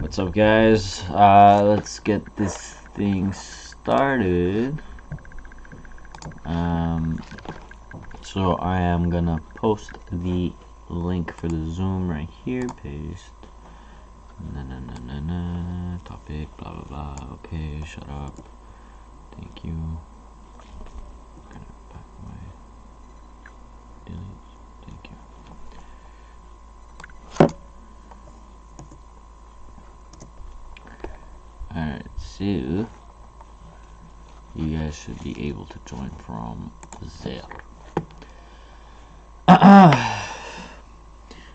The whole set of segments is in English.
What's up, guys? Let's get this thing started. So I am gonna post the link for the Zoom right here. Paste. Topic. Blah blah blah. Okay, shut up. Thank you. Back away. Delete. Thank you. Alright, so you guys should be able to join from there.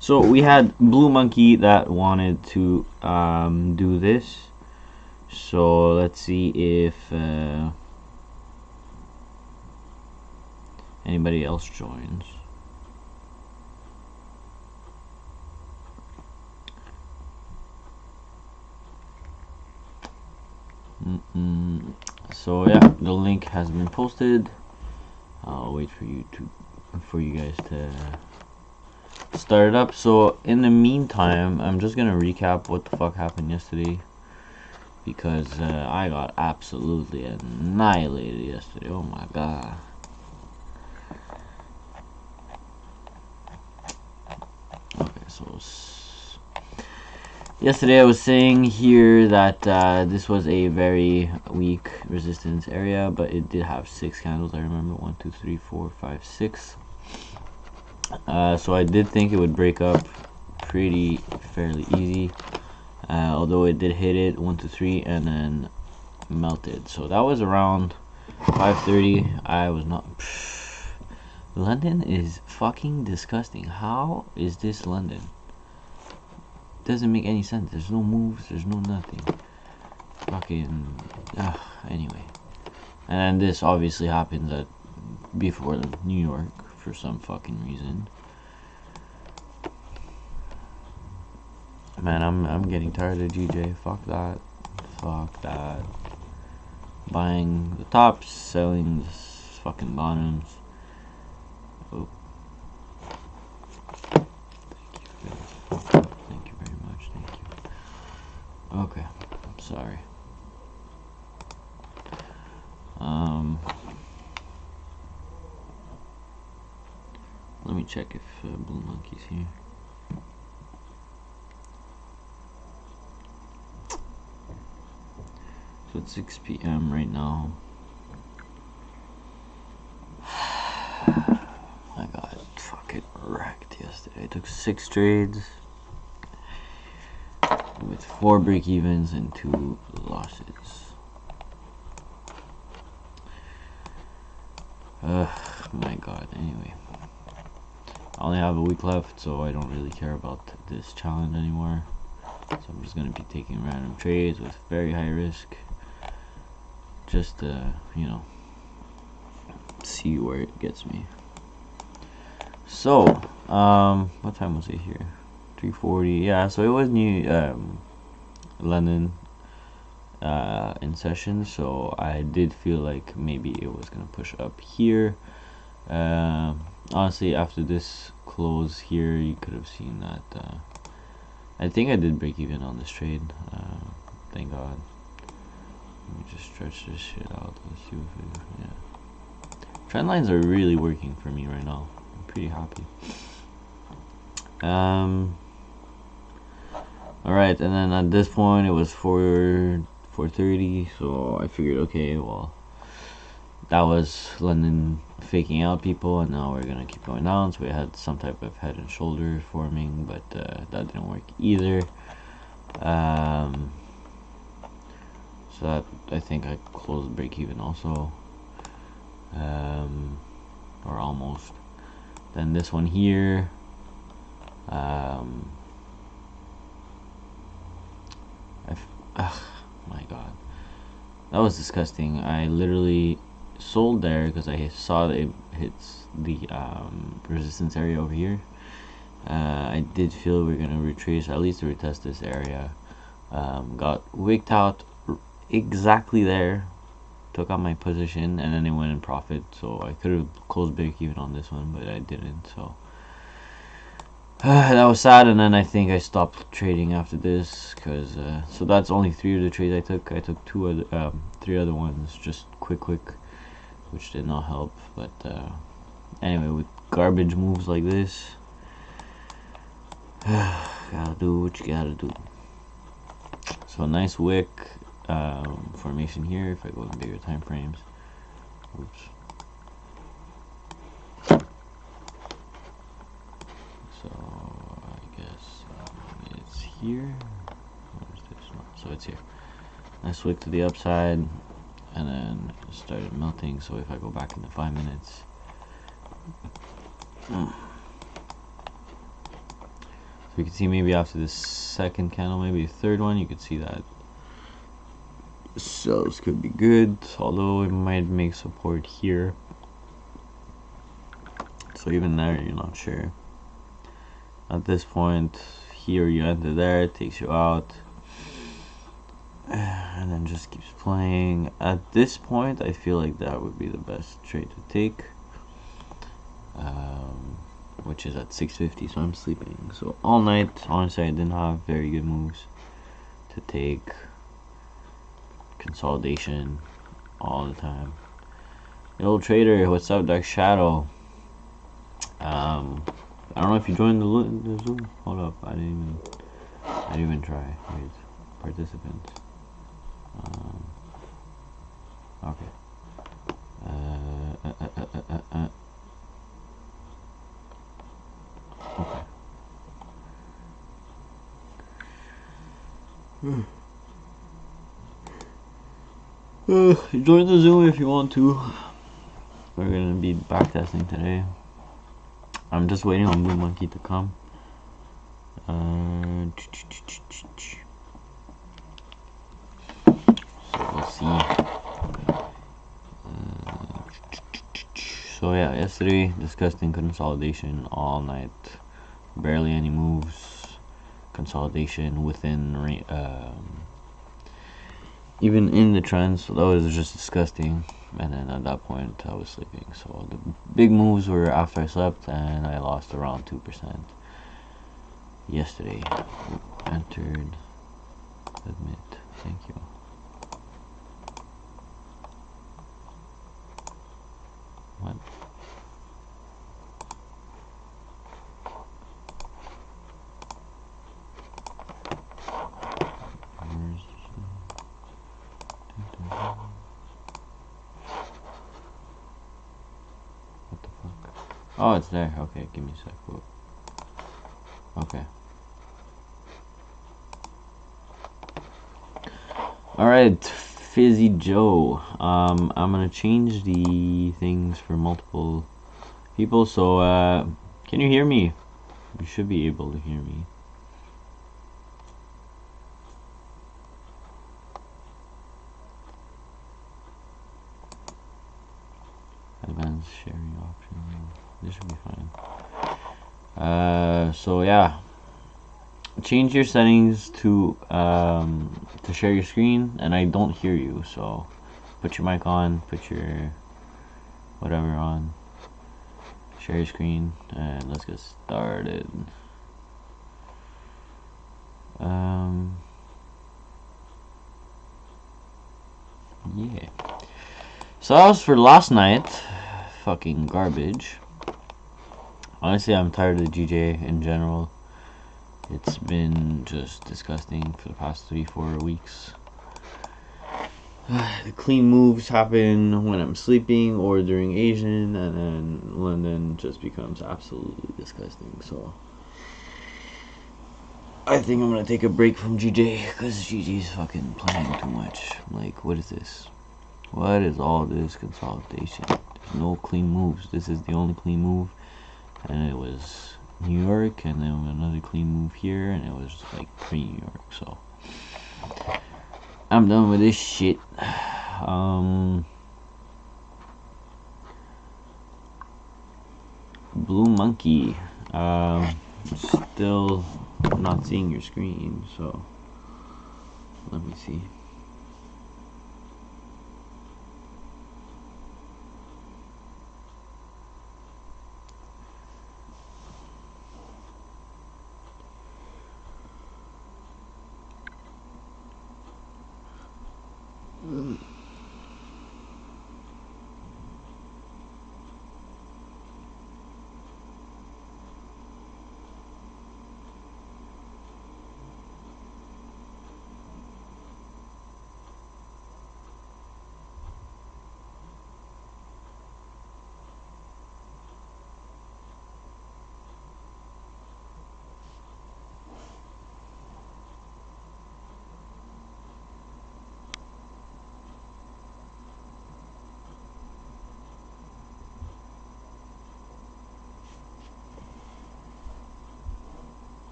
So we had Blue Monkey that wanted to do this. So let's see if anybody else joins. So yeah, the link has been posted. I'll wait for you guys to start it up. So in the meantime, I'm just gonna recap what the fuck happened yesterday, because I got absolutely annihilated yesterday. Oh my god. Okay, so yesterday I was saying here that this was a very weak resistance area, but it did have 6 candles. I remember 1, 2, 3, 4, 5, 6. So I did think it would break up fairly easy, although it did hit it 1, 2, 3 and then melted. So that was around 5:30. I was not. London is fucking disgusting. How is this London? Doesn't make any sense. There's no moves, there's no nothing. Fucking anyway. And then this obviously happens before New York for some fucking reason. Man, I'm getting tired of GJ. Fuck that. Fuck that. Buying the tops, selling the fucking bottoms. Oh. Okay, sorry. Let me check if Blue Monkey's here. So it's 6 p.m. right now. I got fucking wrecked yesterday. I took 6 trades with 4 break-evens and 2 losses. My god. Anyway, I only have a week left, so I don't really care about this challenge anymore. So I'm just gonna be taking random trades with very high risk, just to, you know, see where it gets me. So what time was it here? 3:40. Yeah, so it was new London in session, so I did feel like maybe it was gonna push up here. Honestly, after this close here, you could have seen that I think I did break even on this trade. Thank god. Let me just stretch this shit out. Let's see if it, yeah. Trend lines are really working for me right now. I'm pretty happy. Alright, and then at this point it was 4:30, so I figured, okay, well, that was London faking out people, and now we're gonna keep going down. So we had some type of head and shoulder forming, but that didn't work either. So that, I think I closed break even also, or almost. Then this one here, my god, that was disgusting. I literally sold there because I saw that it hits the resistance area over here. I did feel we're gonna retrace, at least to retest this area. Got wicked out exactly there, took out my position, and then it went in profit. So I could have closed break even on this one, but I didn't. So That was sad, and then I think I stopped trading after this, because so that's only 3 of the trades I took. I took 3 other ones, just quick, which did not help. But anyway, with garbage moves like this, gotta do what you gotta do. So a nice wick formation here. If I go in bigger time frames, oops. So I guess it's here. Where's this? No, so it's here. Nice wick to the upside, and then it started melting. So if I go back into 5 minutes, so you can see maybe after this second candle, maybe the third one, you could see that sells could be good, although it might make support here. So even there, you're not sure. At this point, here you enter there, it takes you out, and then just keeps playing. At this point, I feel like that would be the best trade to take, which is at 650. So I'm sleeping. So all night, honestly, I didn't have very good moves to take. Consolidation all the time. The old trader, what's up, Dark Shadow? I don't know if you joined the Zoom. Hold up, I didn't even try. Wait, participants. Okay. Okay. Join the Zoom if you want to. We're gonna be backtesting today. I'm just waiting on Blue Monkey to come. So we'll see. So yeah, yesterday disgusting consolidation all night. Barely any moves. Consolidation within even in the trend, so that was just disgusting. And then at that point I was sleeping, so the big moves were after I slept, and I lost around 2% yesterday. Entered, admit, thank you. What? What the fuck? Oh, it's there. Okay, give me a sec. Whoa. Okay. Alright, Fizzy Joe. I'm gonna change the things for multiple people, so can you hear me? You should be able to hear me. Advanced sharing option. This should be fine. So yeah, change your settings to share your screen, and I don't hear you, so put your mic on, put your whatever on, share your screen, and let's get started. Yeah, so that was for last night. Fucking garbage. Honestly, I'm tired of GJ in general. It's been just disgusting for the past 3-4 weeks. The clean moves happen when I'm sleeping or during Asian, and then London just becomes absolutely disgusting. So I think I'm gonna take a break from GJ, because GJ's fucking playing too much. Like, what is this? What is all this consolidation? There's no clean moves. This is the only clean move, and it was New York, and then another clean move here, and it was like pre-New York. So I'm done with this shit. Blue Monkey, still not seeing your screen, so let me see.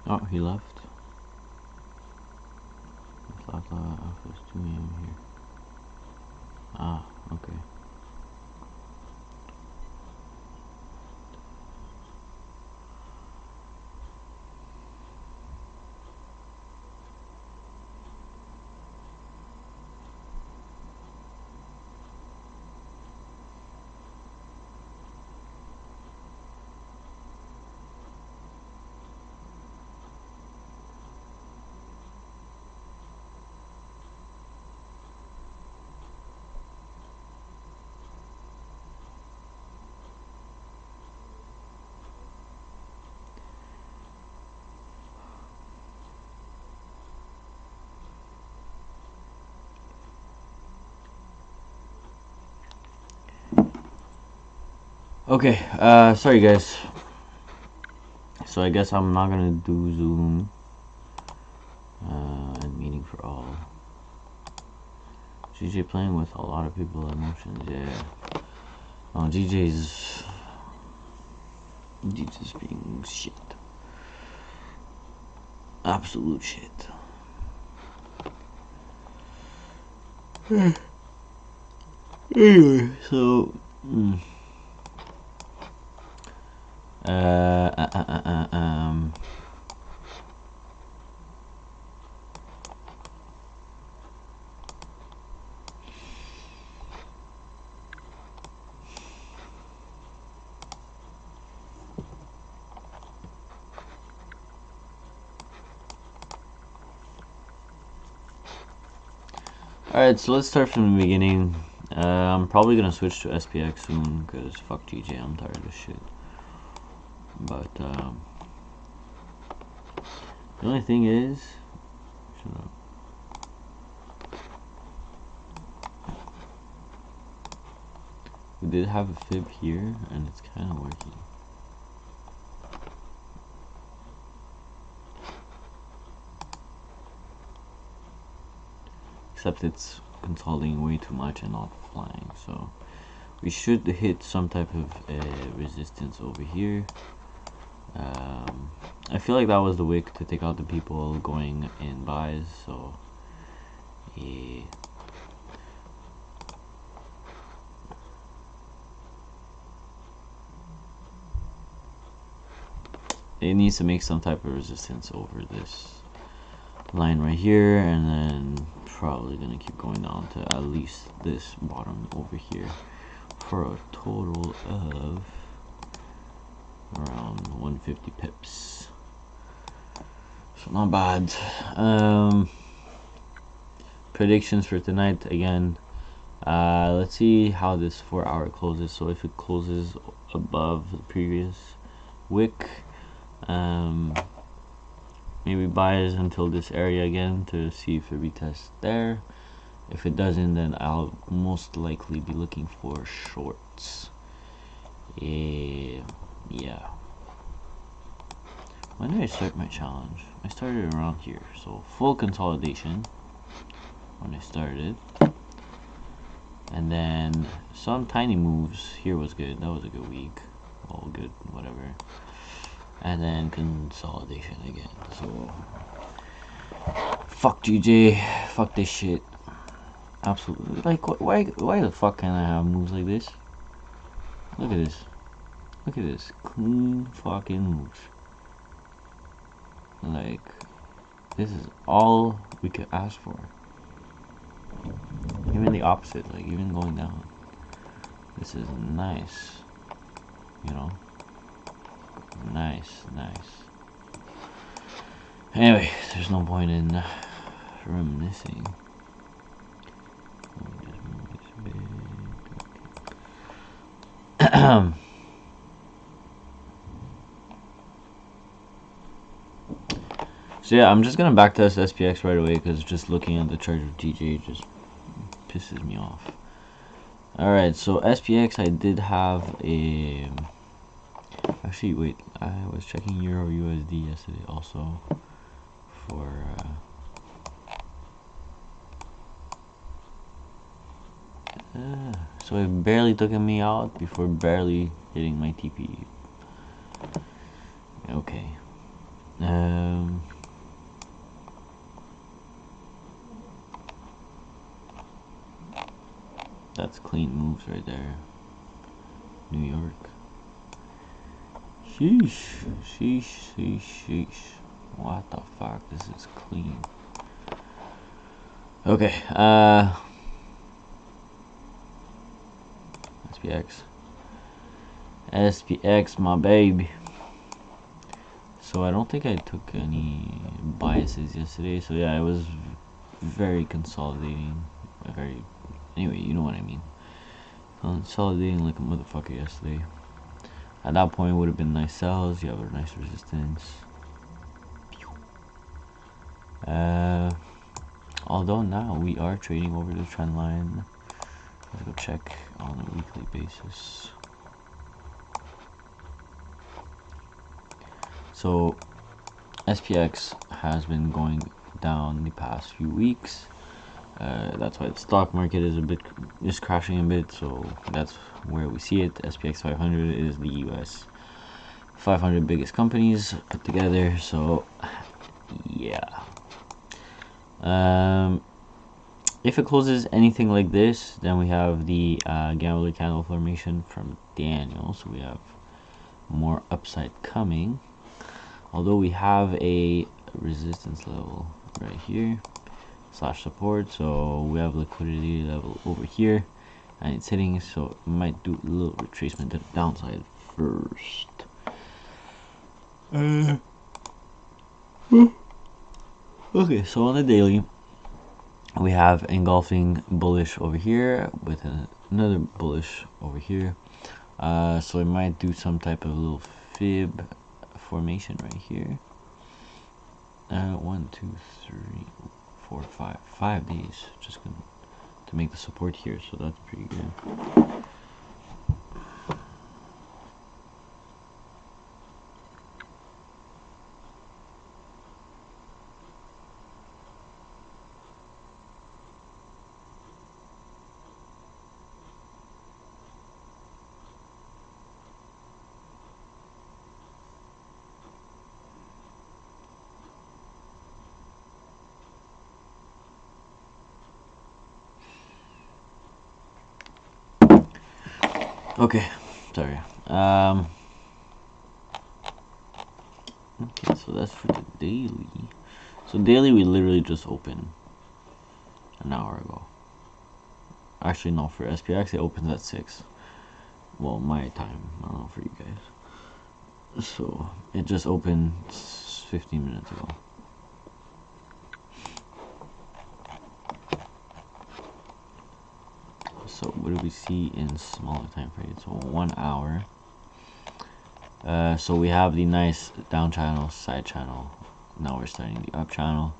Oh, he left. It's 2 a.m. here. Ah, okay. Okay, sorry guys. So I guess I'm not gonna do Zoom and meeting for all. GJ playing with a lot of people emotions, yeah. Oh, GJ's being shit. Absolute shit. Anyway, so alright, so let's start from the beginning. I'm probably gonna switch to SPX soon because fuck GJ, I'm tired of this shit. But the only thing is, shut up. We did have a fib here, and it's kind of working. Except it's consolidating way too much and not flying, so we should hit some type of resistance over here. I feel like that was the wick to take out the people going in buys, so yeah. It needs to make some type of resistance over this line right here, and then probably gonna keep going down to at least this bottom over here for a total of around 150 pips. So not bad. Predictions for tonight again. Let's see how this 4 hour closes. So if it closes above the previous wick, maybe buys until this area again to see if it retests there. If it doesn't, then I'll most likely be looking for shorts. Yeah. When did I start my challenge? I started around here, so full consolidation when I started, and then some tiny moves. Here was good. That was a good week. All good, whatever. And then consolidation again. So fuck GJ, fuck this shit. Absolutely. Like, why the fuck can't I have moves like this? Look at this. Look at this. Clean fucking moves. Like, this is all we could ask for. Even the opposite, like even going down. This is nice. You know? Nice. Anyway, there's no point in reminiscing. So yeah, I'm just gonna backtest SPX right away because just looking at the chart of GJ just pisses me off. Alright, so SPX, I did have a... Actually, wait, I was checking Euro USD yesterday also for... so it barely took me out before barely hitting my TP. Okay. That's clean moves right there. New York. Sheesh. Sheesh. Sheesh. Sheesh. What the fuck? This is clean. Okay. SPX, my baby. So I don't think I took any biases yesterday. So yeah, it was very consolidating. Anyway, you know what I mean. Consolidating like a motherfucker yesterday. At that point, it would have been nice sells. You have a nice resistance. Although now we are trading over the trend line. Let's go check on a weekly basis. So SPX has been going down the past few weeks. That's why the stock market is crashing a bit. So that's where we see it. SPX500 is the US 500 biggest companies put together. So yeah. If it closes anything like this, then we have the gambler candle formation from Daniel. So we have more upside coming. Although we have a resistance level right here / support, so we have liquidity level over here, and it's hitting, so it might do a little retracement to the downside first. Okay, so on the daily, we have engulfing bullish over here with another bullish over here. So it might do some type of little fib formation right here. 1, 2, 3, 4, 5 days just gonna to make the support here, so that's pretty good. Okay, sorry. Okay, so that's for the daily. So daily we literally just opened an hour ago. Actually, no, for SPX it opens at 6. Well, my time. I don't know for you guys. So it just opened 15 minutes ago. So what do we see in smaller time frames? So 1 hour. So we have the nice down channel, side channel. Now we're starting the up channel.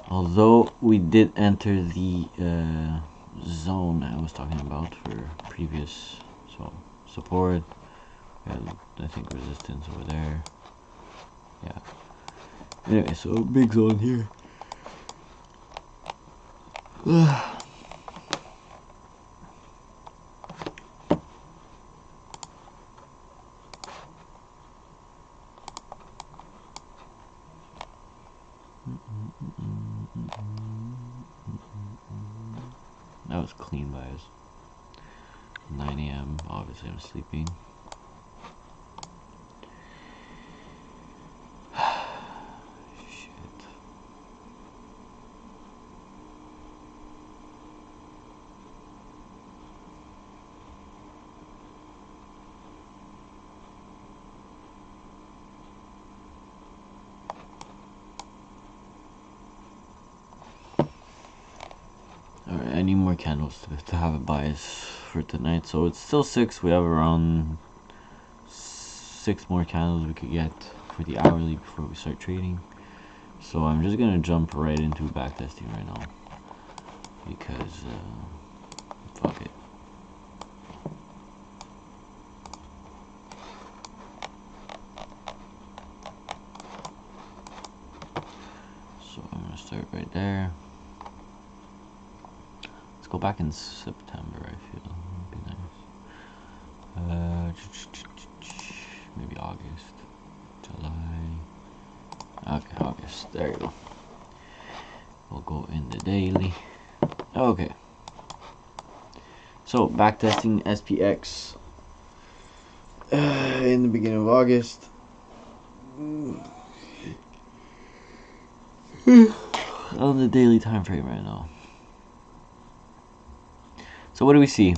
Although we did enter the zone I was talking about for previous, so support, I think resistance over there. Yeah. Anyway, so big zone here. That was clean buys. 9 AM. Obviously, I'm sleeping. Shit. Alright, I need more candles to have a bias for tonight. So it's still 6. We have around 6 more candles we could get for the hourly before we start trading. So I'm just gonna jump right into backtesting right now because fuck it. So I'm gonna start right there. Let's go back in September. I feel would be nice. maybe August, July. Okay, August. There you go. We'll go in the daily. Okay. So backtesting SPX in the beginning of August. On the daily time frame right now. So what do we see?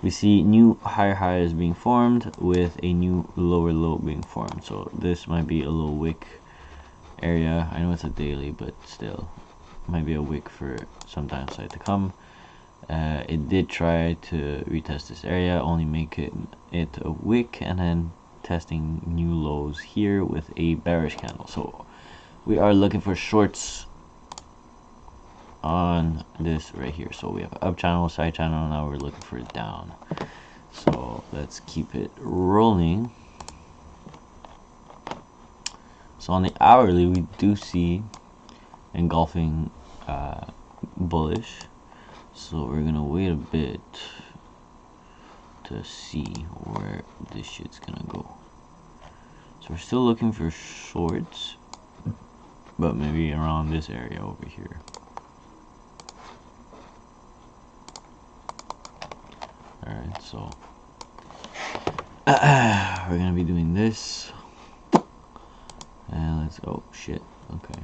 We see new higher highs being formed with a new lower low being formed. So this might be a little wick area. I know it's a daily, but still might be a wick for some downside to come. It did try to retest this area, only make it a wick, and then testing new lows here with a bearish candle. So we are looking for shorts on this right here. So we have up channel, side channel. Now we're looking for it down. So let's keep it rolling. So on the hourly, we do see engulfing bullish. So we're gonna wait a bit to see where this shit's gonna go. So we're still looking for shorts, but maybe around this area over here. Alright, so we're gonna be doing this. And let's go. Shit. Okay.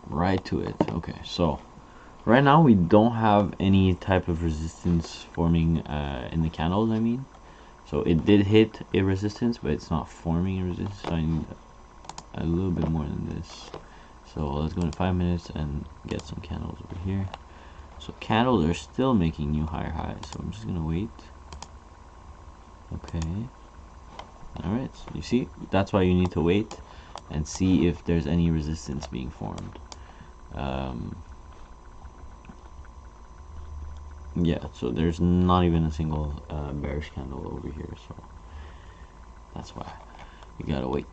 Right to it. Okay, so right now we don't have any type of resistance forming in the candles, I mean. So it did hit a resistance, but it's not forming a resistance. So I need a little bit more than this. So let's go in 5 minutes and get some candles over here. So candles are still making new higher highs. So I'm just gonna wait. Okay. Alright, so you see, that's why you need to wait and see if there's any resistance being formed. Yeah, so there's not even a single bearish candle over here, so that's why you gotta wait.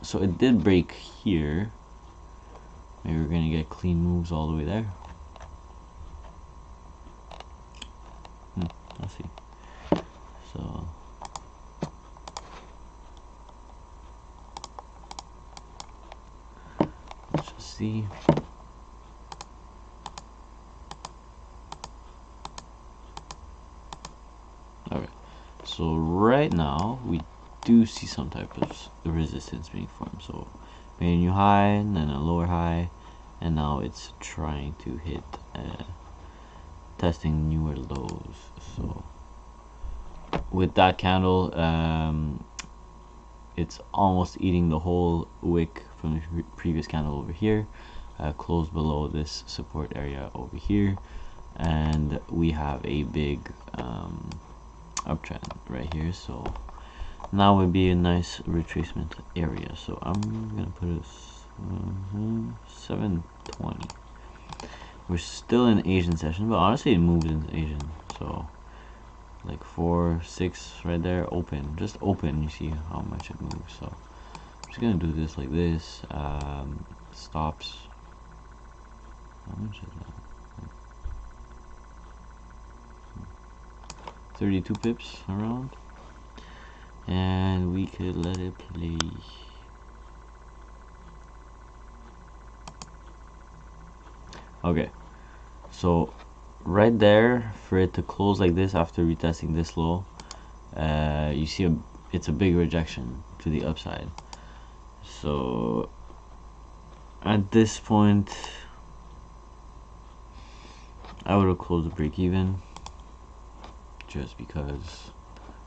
So it did break here. Maybe we're gonna get clean moves all the way there. Let's see. So let's just see. Alright, so right now we do see some type of resistance being formed. So made a new high and then a lower high, and now it's trying to hit testing newer lows. So with that candle, it's almost eating the whole wick from the previous candle over here, closed below this support area over here, and we have a big uptrend right here. So now would be a nice retracement area. So I'm gonna put it 720. We're still in Asian session, but honestly it moved in Asian. So like 4, 6 right there, open, just open. You see how much it moves. So I'm just gonna do this like this. Stops. How much is that? 32 pips around, and we could let it play. Okay, so right there, for it to close like this after retesting this low, you see it's a big rejection to the upside. So at this point I would have closed the break even, just because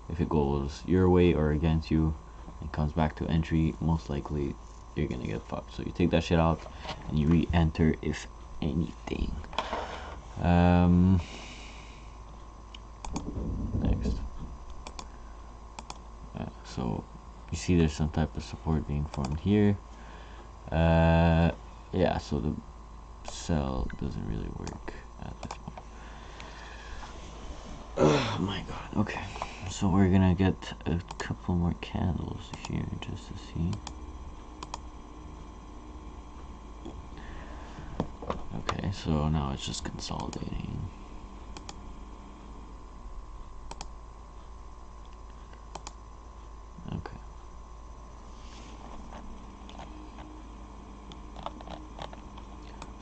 if it goes your way or against you and comes back to entry, most likely you're gonna get fucked. So you take that shit out and you re-enter if anything. Next. So you see there's some type of support being formed here. Yeah, so the sell doesn't really work at this point. Oh my god. Okay, so we're gonna get a couple more candles here just to see. Okay, so now it's just consolidating.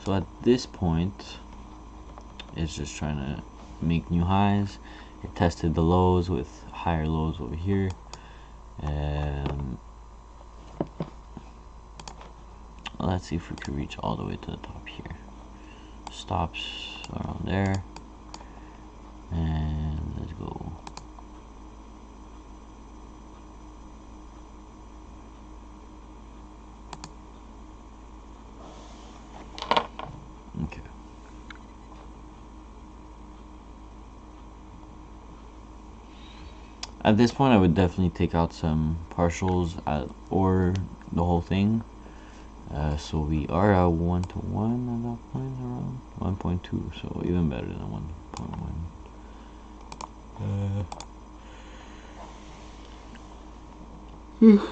So at this point, it's just trying to make new highs. It tested the lows with higher lows over here. Let's see if we can reach all the way to the top here. Stops around there, and let's go. Okay. At this point, I would definitely take out some partials or the whole thing. So we are at 1 to 1 at that point, around 1.2, so even better than 1.1.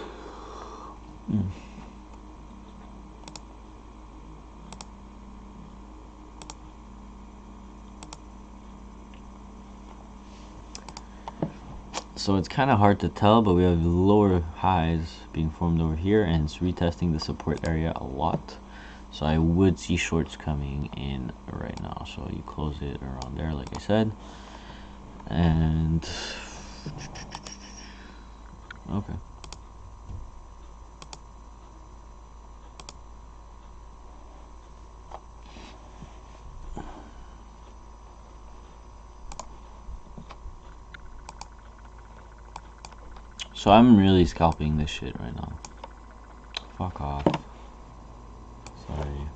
So it's kind of hard to tell, but we have lower highs being formed over here, and it's retesting the support area a lot. So I would see shorts coming in right now. So you close it around there, like I said. And okay. So I'm really scalping this shit right now. Fuck off. Sorry.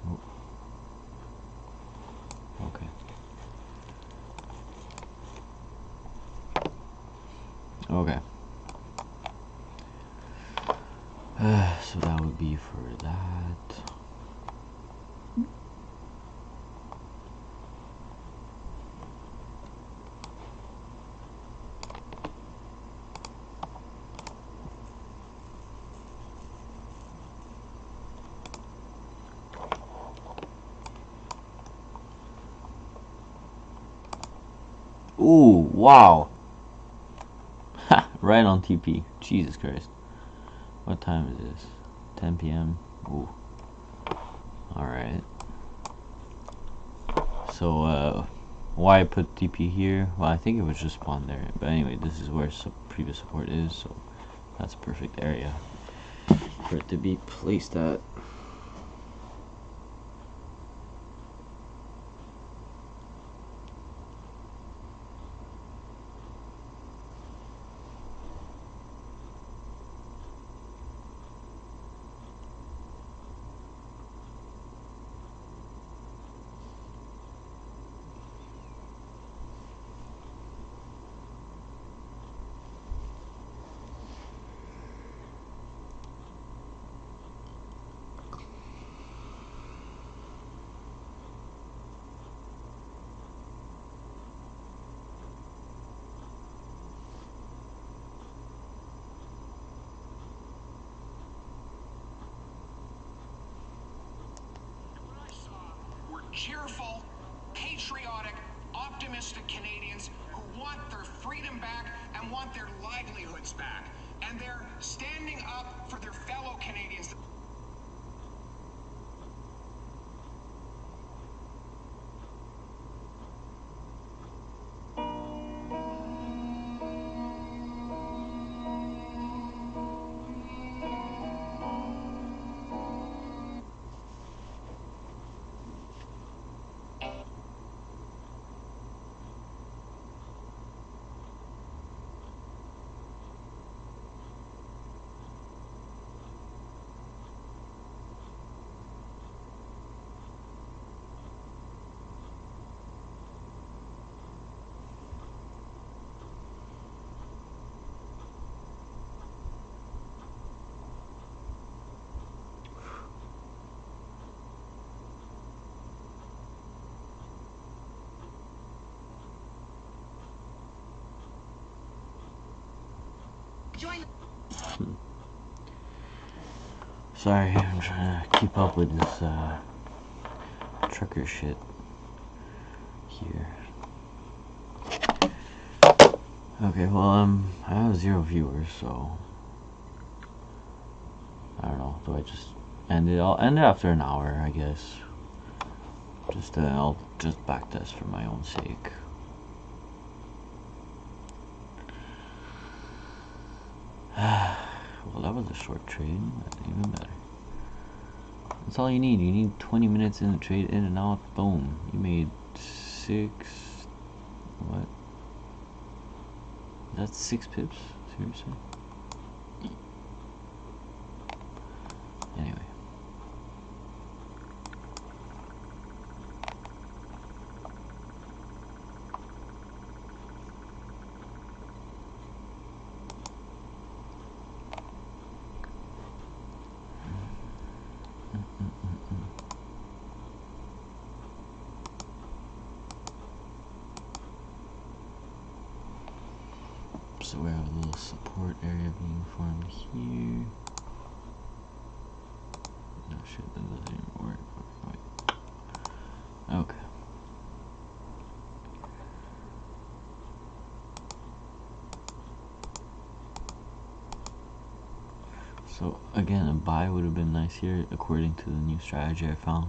Oh. Okay. Okay. So that would be for that. Ooh, wow. Right on TP. Jesus Christ. What time is this? 10 p.m. Ooh. Alright. So, why I put TP here? Well, I think it was just spawned there. But anyway, this is where previous support is, so that's a perfect area for it to be placed at. Cheerful, patriotic, optimistic Canadians who want their freedom back and want their livelihoods back. And they're standing up for their fellow Canadians. Sorry, I'm trying to keep up with this trucker shit here. Okay, well, I have 0 viewers, so I don't know. Do I just and I'll end it after an hour, I guess. I'll just backtest for my own sake. Well, that was a short trade. Even better. That's all you need. You need 20 minutes in the trade, in and out. Boom. You made 6. What? That's 6 pips? Seriously? Anyway. So we have a little support area being formed here. No shit, that doesn't even work. Wait. Okay. So again, a buy would have been nice here according to the new strategy I found.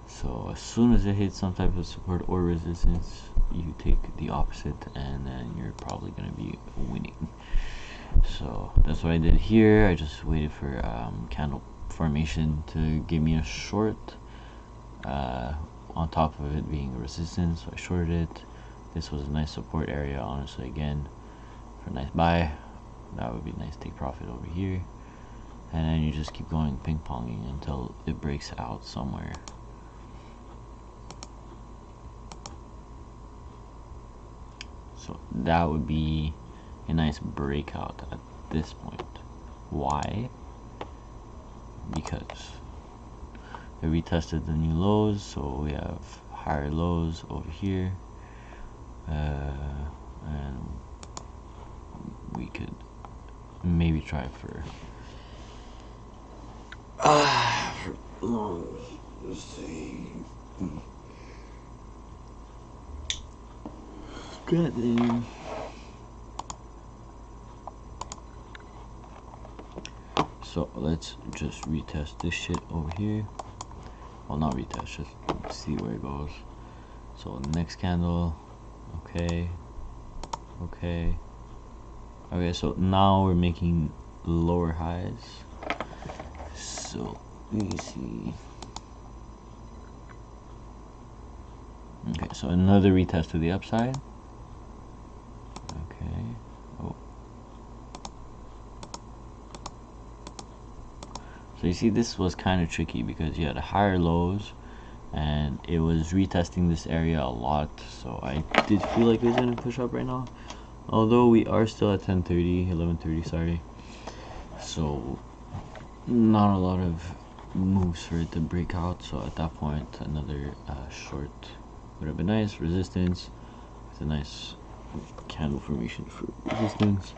So as soon as it hits some type of support or resistance, you take the opposite and then you're probably going to be winning. So that's what I did here. I just waited for candle formation to give me a short on top of it being a resistance, so I shorted it. This was a nice support area, honestly. Again, for a nice buy, that would be nice. Take profit over here, and then you just keep going ping-ponging until it breaks out somewhere. So that would be a nice breakout at this point. Why? Because it retested the new lows, so we have higher lows over here, and we could maybe try for long. Let's see. God damn. So let's just retest this shit over here. Well, not retest, just see where it goes. So next candle, okay, so now we're making lower highs. So let me see. Okay, so another retest to the upside. Okay. Oh. So you see, this was kind of tricky because you had higher lows and it was retesting this area a lot. So I did feel like it was going to push up right now. Although we are still at 11:30, sorry. So not a lot of moves for it to break out. So at that point, another short would have been nice. Resistance with a nice candle formation for resistance.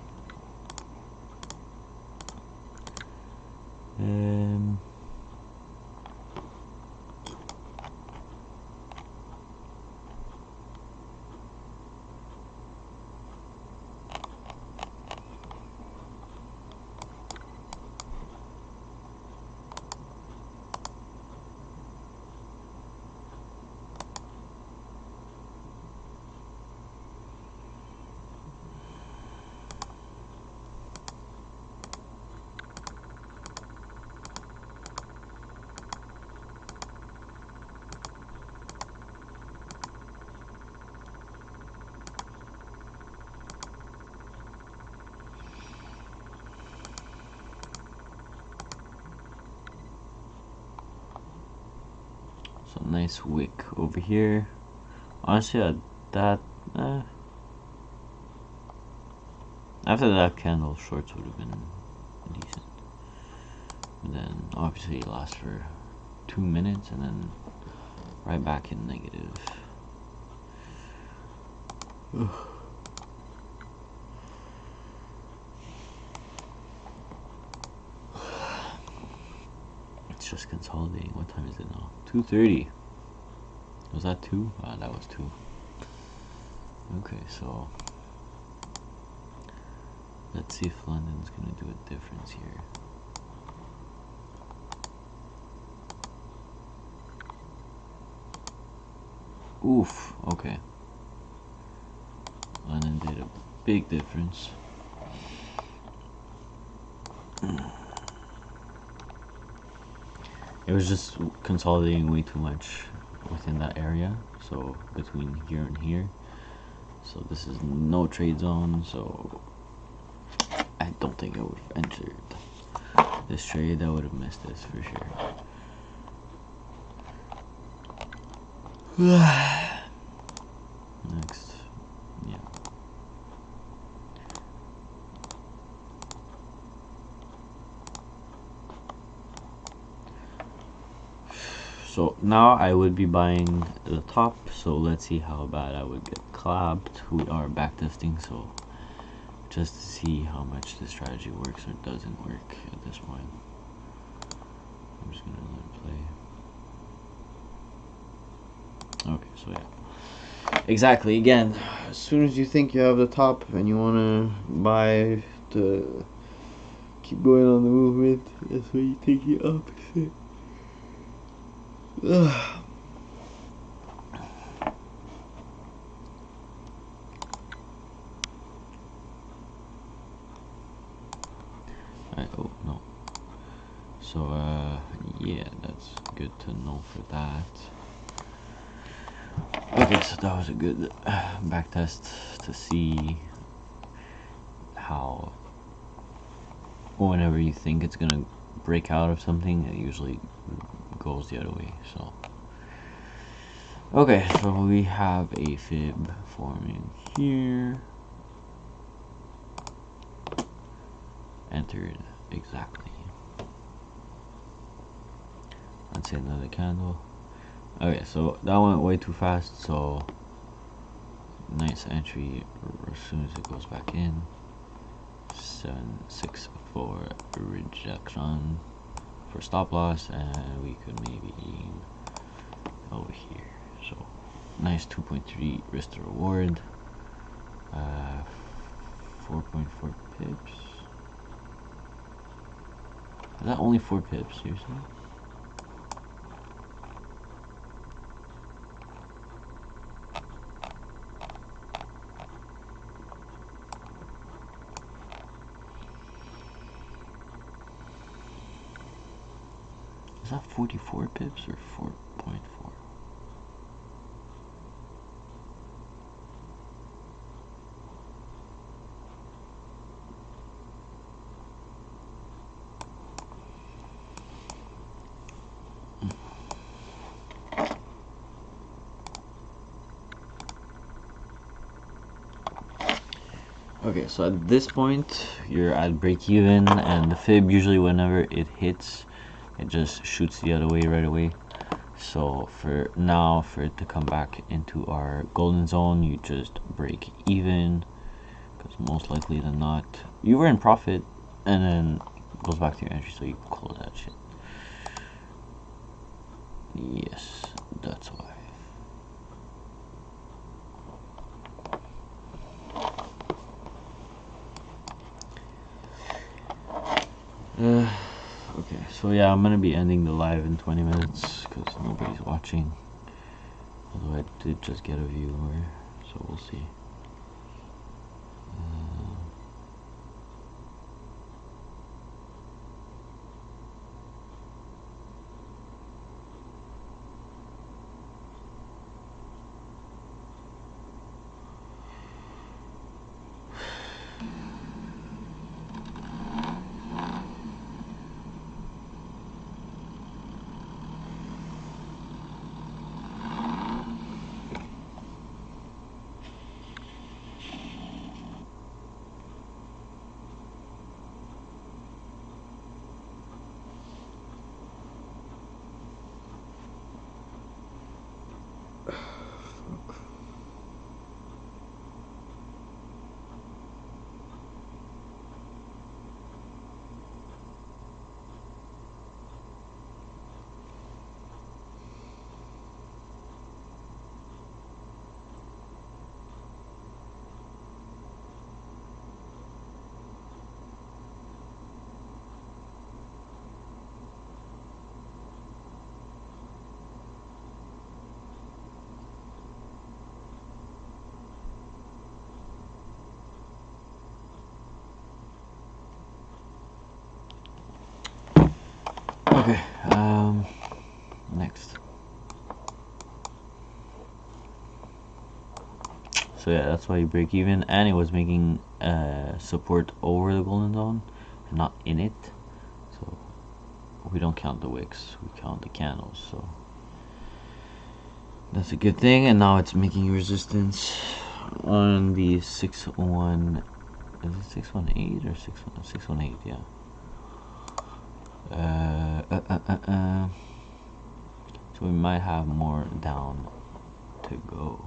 So nice wick over here. Honestly, after that candle, shorts would have been decent. And then obviously it lasts for 2 minutes and then right back in negative. It's just consolidating. What time is it now? 2:30. Was that 2? That was 2. Okay, so let's see if London's gonna do a difference here. Oof, okay. And then did a big difference. It was just consolidating way too much within that area, so between here and here. So this is no trade zone, so I don't think I would have entered this trade. I would have missed this for sure. Next, yeah. So now I would be buying the top, so let's see how bad I would get clapped. We are backtesting, so just to see how much this strategy works or doesn't work at this point. I'm just gonna let it play. Okay, so yeah. Exactly, again, as soon as you think you have the top and you wanna buy to keep going on the movement, that's when you take the opposite. Ugh. Oh no. So yeah, that's good to know for that. Okay, so that was a good back test to see how whenever you think it's gonna break out of something, it usually goes the other way. So okay, so we have a fib forming here. Entered exactly. Let's say another candle. Okay, so that went way too fast, so nice entry as soon as it goes back in. 764 rejection for stop loss, and we could maybe aim over here. So nice 2.3 risk to reward. 4.4 pips. Is that only 4 pips? Seriously? Is that 44 pips or 4.4? Okay, so at this point, you're at break even, and the fib usually whenever it hits, it just shoots the other way right away. So for now, for it to come back into our golden zone, you just break even, because most likely than not, you were in profit, and then it goes back to your entry, so you close that shit. Yes, that's why. Okay, so yeah, I'm gonna be ending the live in 20 minutes because nobody's watching. Although I did just get a viewer, so we'll see. Okay, next. So yeah, that's why you break even, and it was making support over the golden zone and not in it. So we don't count the wicks, we count the candles. So that's a good thing. And now it's making resistance on the 6-1. Is it 618 or 618? Yeah. So we might have more down to go.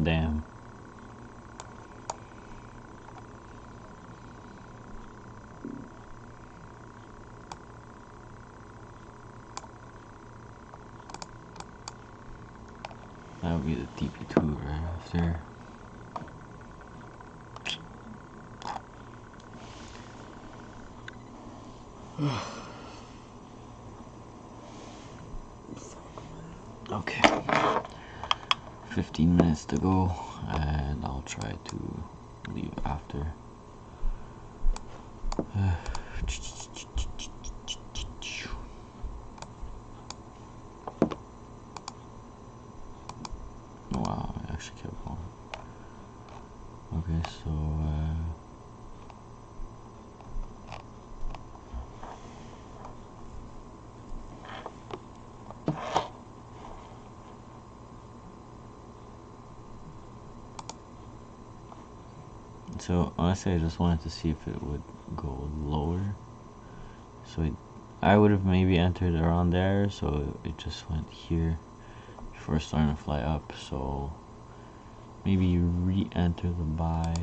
Damn. That would be the TP2 right after. Okay. 15 minutes to go, and I'll try to leave after. Wow, I actually kept going. Okay, so honestly, I just wanted to see if it would go lower. So I would have maybe entered around there. So it just went here before starting to fly up. So maybe you re-enter the buy.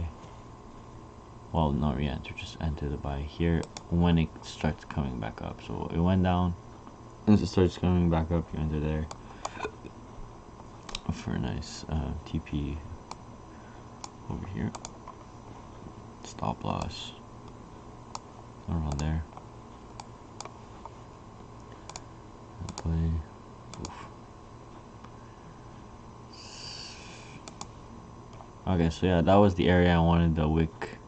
Well, not re-enter, just enter the buy here when it starts coming back up. So it went down. As it starts coming back up, you enter there for a nice TP over here. Stop loss around there. And play. Oof. Okay, so yeah, that was the area I wanted the wick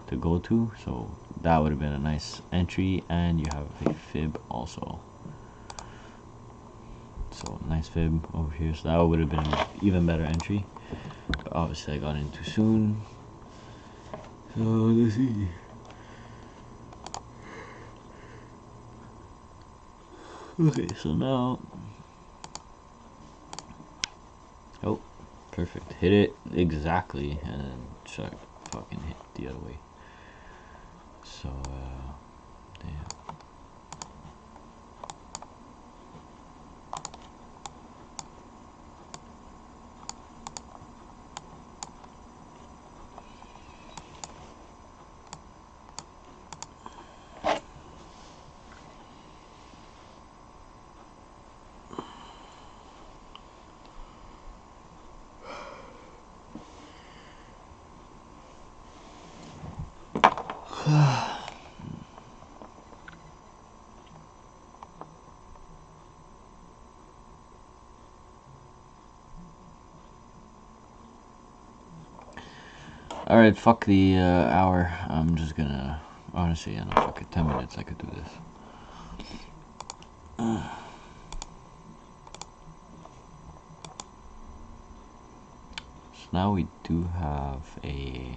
to go to. So that would have been a nice entry, and you have a fib also. So nice fib over here. So that would have been an even better entry. But obviously I got in too soon. So let's see. Okay, so now Perfect. Hit it exactly, and then check. Fucking hit the other way. So, damn. Alright, fuck the hour. I'm just gonna, honestly, I know, fuck it, 10 minutes, I could do this. So now we do have a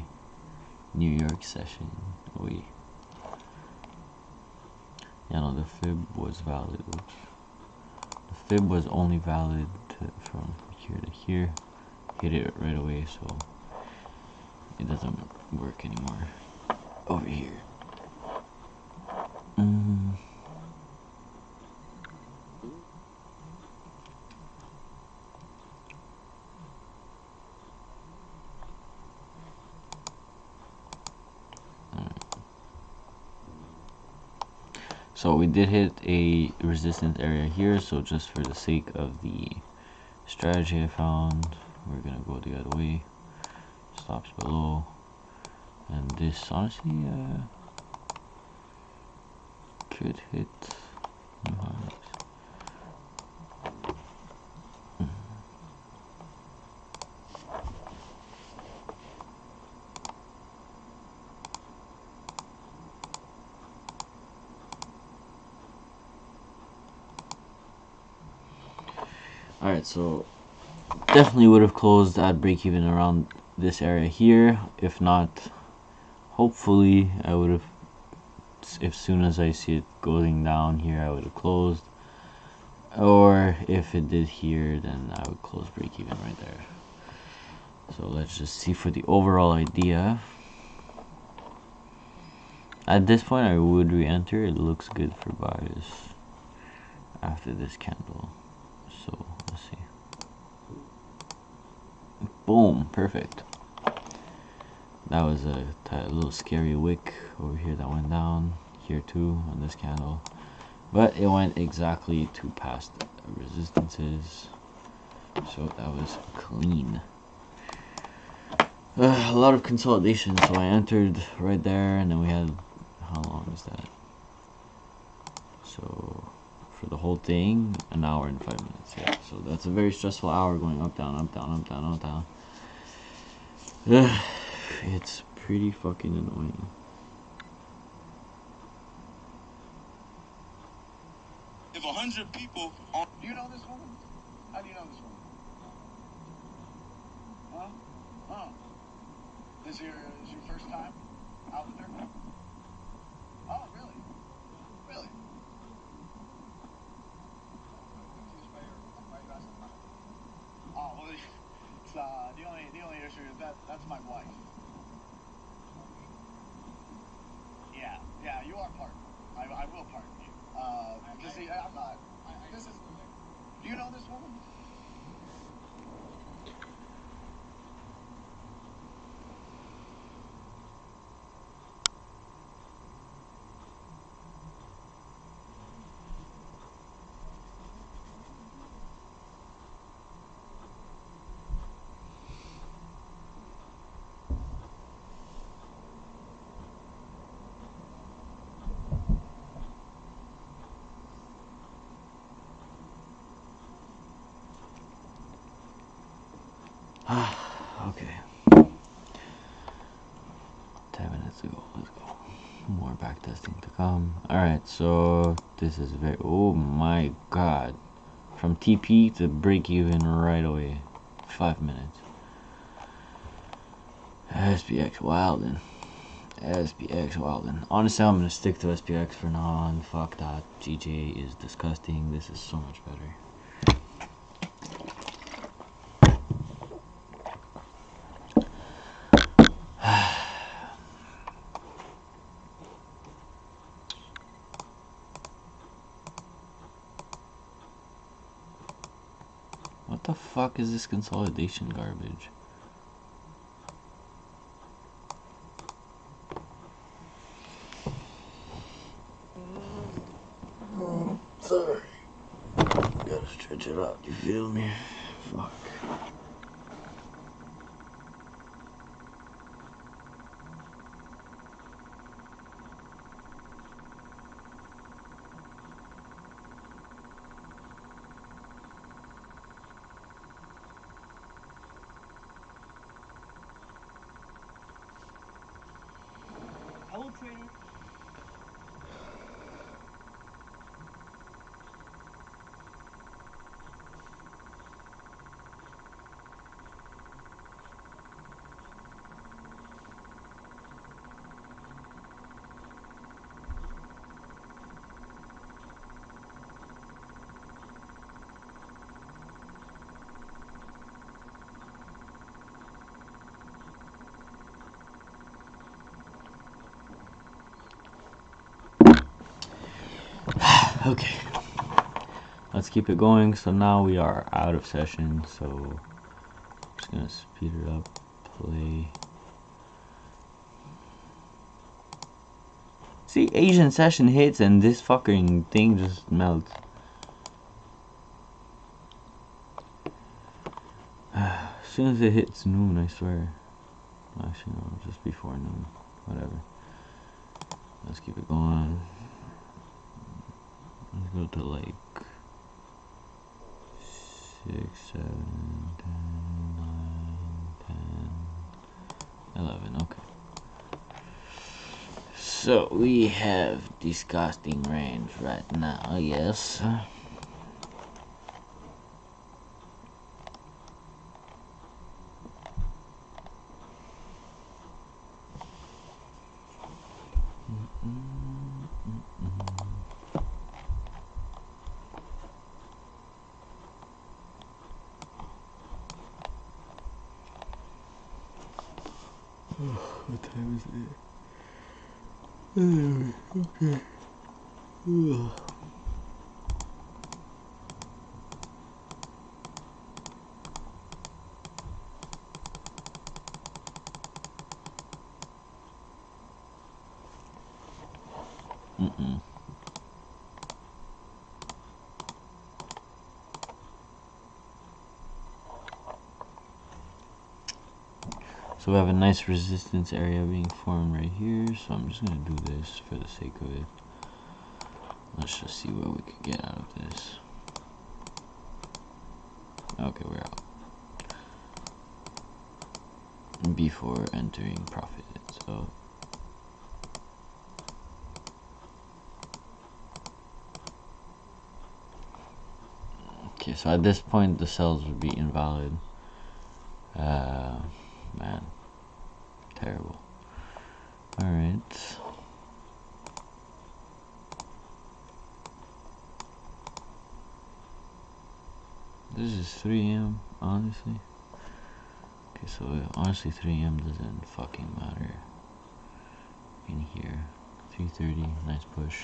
New York session. Yeah, no, the fib was valid. Oops. The fib was only valid from here to here. Hit it right away, so it doesn't work anymore over here. So we did hit a resistance area here, so just for the sake of the strategy I found, we're gonna go the other way. Stops below, and this honestly could hit new highs. Alright, so definitely would have closed at break even around this area here. If not, hopefully I would have, if soon as I see it going down here, I would have closed. Or if it did here, then I would close break even right there. So let's just see for the overall idea. At this point I would re-enter. It looks good for buyers after this candle. So let's see. Boom, perfect. That was a little scary wick over here that went down. Here too on this candle. But it went exactly to past resistances. So that was clean. A lot of consolidation, so I entered right there, and then we had, how long is that? So for the whole thing, an hour and 5 minutes. Yeah, so that's a very stressful hour, going up, down, up, down, up, down, up, down. It's pretty fucking annoying. If 100 people on... Do you know this woman? How do you know this woman? Huh? Huh? Is your first time out with her? Oh, really? Really? Oh, well, it's, the only issue is that's my wife. Yeah, you are pardoned. I will pardon you. Because see, I'm not. This is. Do you know this woman? Okay. 10 minutes ago. Let's go. More backtesting to come. Alright, so this is very, oh my god. From TP to break even right away. 5 minutes. SPX wildin'. SPX wildin'. Honestly, I'm gonna stick to SPX for now on. Fuck that. GJ is disgusting. This is so much better. What the fuck is this consolidation garbage? Sorry. Gotta stretch it out, you feel me? Fuck. Hello, trader. Okay, let's keep it going. So now we are out of session, so I'm just gonna speed it up, play. See, Asian session hits and this fucking thing just melts. As soon as it hits noon, I swear. Actually, no, just before noon. Whatever. Let's keep it going. Let's go to like 6, 7, 10, 9, 10, 11. Okay. So we have disgusting range right now. Yes. What time is it? Okay. So we have a nice resistance area being formed right here, so I'm just going to do this for the sake of it. Let's just see what we could get out of this. Okay, we're out. Before entering profit, so... Okay, so at this point the cells would be invalid. Man. Terrible. Alright. This is 3M, honestly. Okay, so honestly 3M doesn't fucking matter. In here. 330, nice push.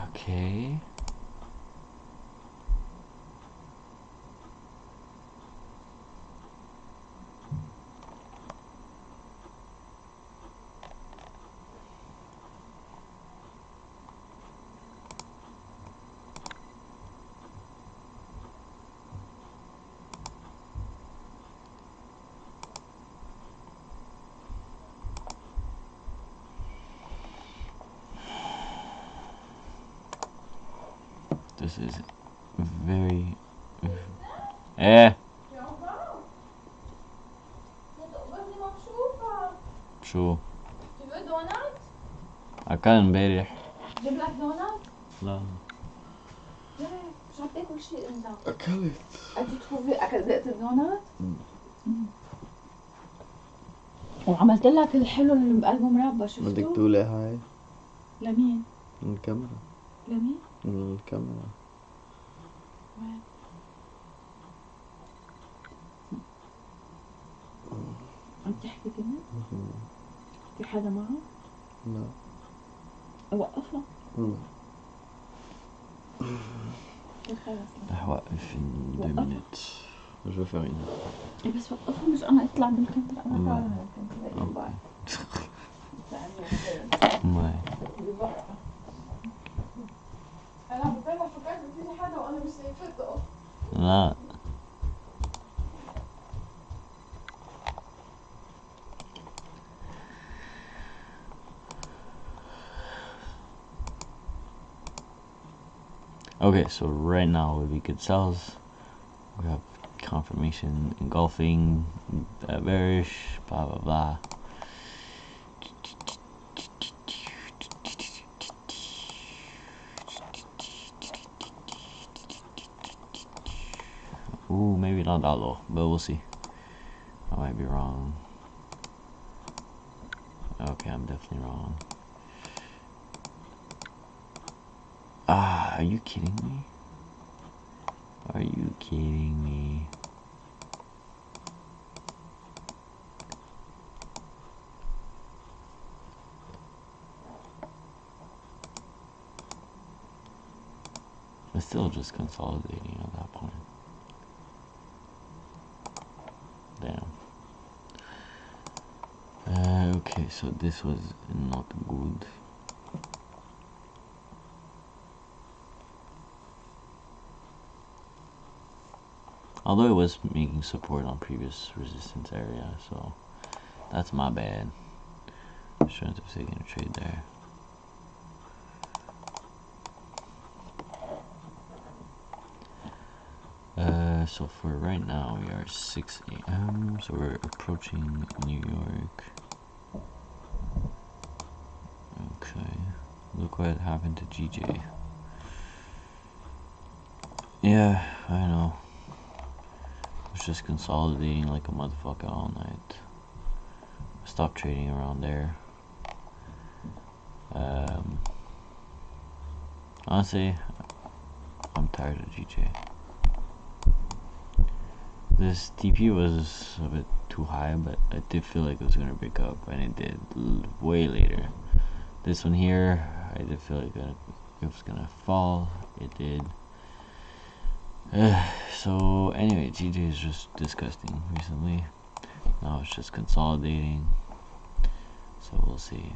Okay. This is very... شو؟ تبغى دونات؟ أكل امبارح. جيب لك دونات؟ لا. ليه؟ مش عم تاكل شيء انت؟ أكلت. أكلت الدونات؟ وعملت لك الحلو اللي بقلبه مربى، شفتوه؟ بدك تقولي هاي؟ لمين؟ الكاميرا. لمين؟ الكاميرا. وين؟ عم تحكي كنت؟ في حدا معه؟ لا. وقفها. لا. راح اوقف in 2 minutes. Je vais faire une. بس وقفها مش انا اطلع بالكاميرا. انا ما. طالعة بالكاميرا. ما. انا بطلع فكرت في حدا وانا مش شايفته. لا. Okay, so right now would be good sells. We have confirmation engulfing, bearish, blah blah blah. Ooh, maybe not that low, but we'll see. I might be wrong. Okay, I'm definitely wrong. Ah, are you kidding me? Are you kidding me? It's still just consolidating at that point. Damn. Okay, so this was not good. Although it was making support on previous resistance area, so that's my bad. I shouldn't have taken a trade there. So for right now we are 6 a.m. so we're approaching New York. Okay, look what happened to GJ. Yeah, I know. It's just consolidating like a motherfucker all night. Stop trading around there. Honestly, I'm tired of GJ. This TP was a bit too high, but I did feel like it was gonna break up, and it did way later. This one here, I did feel like it was gonna fall. It did. So anyway, GJ is just disgusting recently. Now it's just consolidating. So we'll see.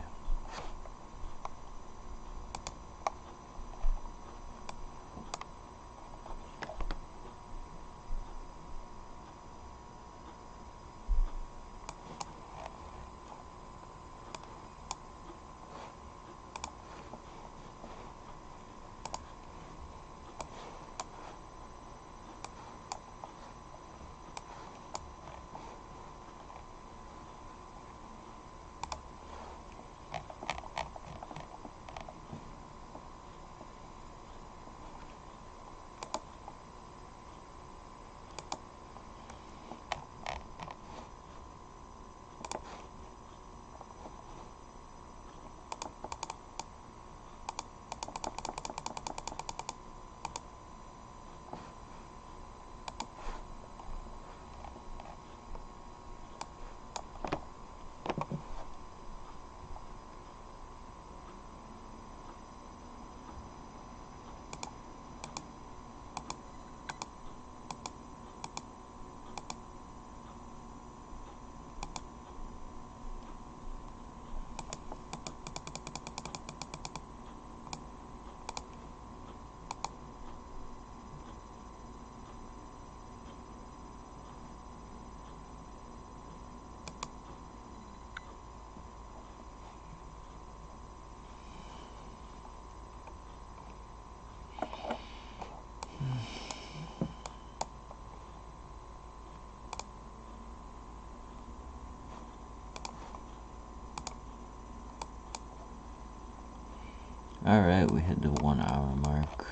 Alright, we hit the 1 hour mark.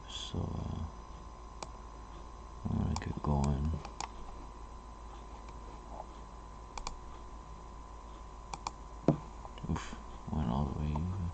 So I'm gonna get going. Oof, went all the way even.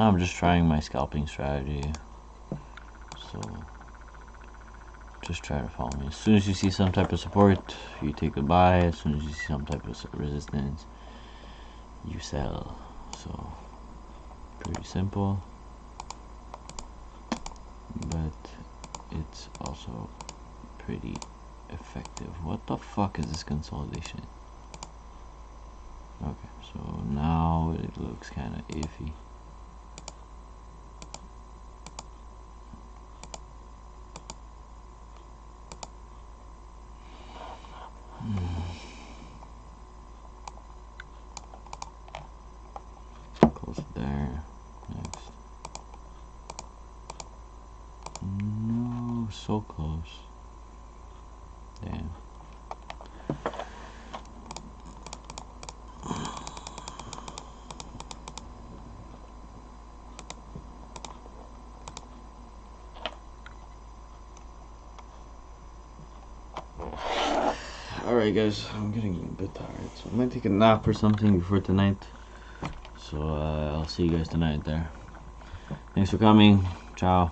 Now I'm just trying my scalping strategy. So just try to follow me. As soon as you see some type of support, you take a buy. As soon as you see some type of resistance, you sell. So pretty simple, but it's also pretty effective. What the fuck is this consolidation? Okay, so now it looks kind of iffy. Close it there. Next. No, so close. Damn. Alright guys, I'm getting a bit tired, so I might take a nap or something before tonight. So I'll see you guys tonight there. Thanks for coming. Ciao.